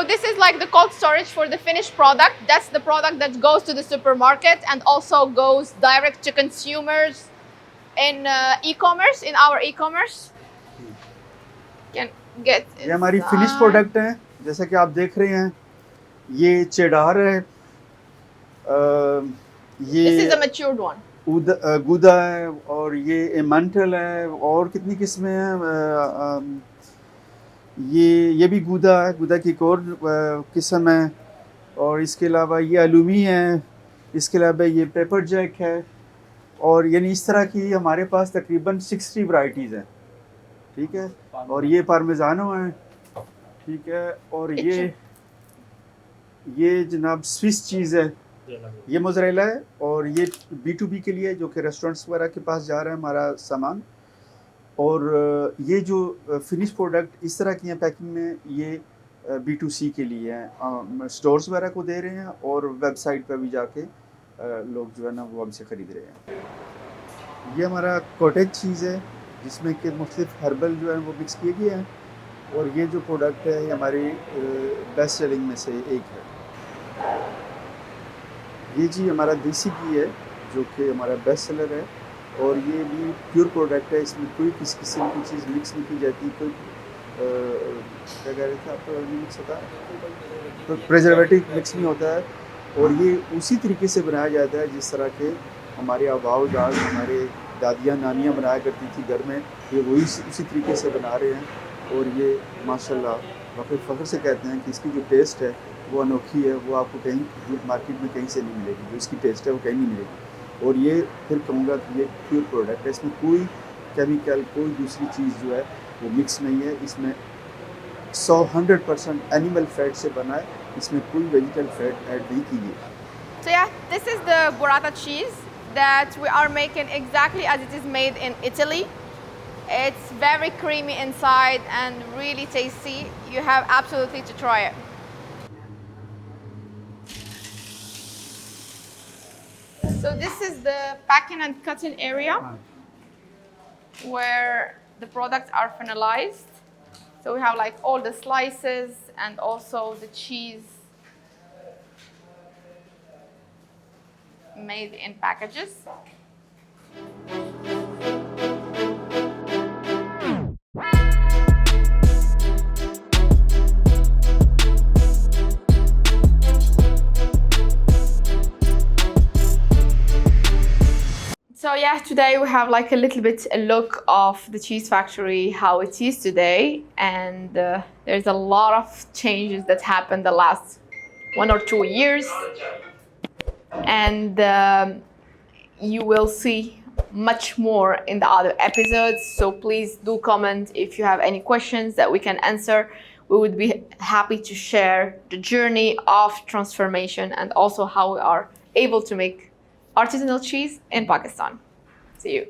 So this is like the cold storage for the finished product. That's the product that goes to the supermarket and also goes direct to consumers in e-commerce, in our e-commerce. Can get ये हमारी finish product है, जैसा कि आप देख रहे हैं, ये चेडार है, This is a ये matured one. गूदा है, और ये एमेंटल है, और कितनी किस्में हैं, ये भी गूदा है, गूदा की एक और किस्म है, और इसके अलावा ये अलूमी है, इसके अलावा ये पेपर जैक है, और यानी इस तरह की हमारे पास तकरीबन 60 वैरायटीज़ हैं, ठीक है। और ये पार्मेजानो है, ठीक है, और ये जनाब स्विस चीज़ है, ये मोज़रेला है, और ये B2B के लिए जो कि रेस्टोरेंट्स वगैरह के पास जा रहा है हमारा सामान। और ये जो फिनिश प्रोडक्ट इस तरह की हैं पैकिंग में, ये B2C के लिए हैं, स्टोर्स वगैरह को दे रहे हैं, और वेबसाइट पर भी जाके लोग जो है ना वो हमसे ख़रीद रहे हैं। ये हमारा कॉटेज चीज़ है, जिसमें कि मुख्तलिफ हर्बल जो है वो मिक्स किए गए हैं, और ये जो प्रोडक्ट है ये हमारी बेस्ट सेलिंग में से एक है। ये जी हमारा देसी घी है, जो कि हमारा बेस्ट सेलर है, और ये भी प्योर प्रोडक्ट है, इसमें कोई किसी किस्म की चीज़ मिक्स नहीं की जाती, कोई क्या कह रहे थे आप, मिक्स होता है, तो प्रिजर्वेटिव मिक्स नहीं होता है, और ये उसी तरीके से बनाया जाता है जिस तरह के हमारे आबाओ जाद, हमारे दादियाँ नानियाँ बनाया करती थी घर में, ये वही उसी तरीके से बना रहे हैं। और ये माशाल्लाह वाकई फ़ख्र से कहते हैं कि इसकी जो टेस्ट है वो अनोखी है, वो आपको कहीं मार्केट में कहीं से नहीं मिलेगी, जो इसकी टेस्ट है वो कहीं नहीं मिलेगी। और ये फिर कहूँगा कि ये प्योर प्रोडक्ट है, इसमें कोई केमिकल, कोई दूसरी चीज़ जो है वो मिक्स नहीं है, इसमें 100% एनिमल फैट से बना है, इसमें कोई वेजिटल फैट ऐड नहीं की गई। So yeah, this is the burrata cheese that we are making exactly as it is made in Italy. It's very creamy inside and really tasty. You have absolutely to try it. So this is the packing and cutting area where the products are finalized. So we have like all the slices and also the cheese made in packages. So yeah, today we have like a little bit a look of the cheese factory, how it is today, and there's a lot of changes that happened the last 1 or 2 years, and you will see much more in the other episodes. So please do comment if you have any questions that we can answer. We would be happy to share the journey of transformation and also how we are able to make artisanal cheese in Pakistan. See you.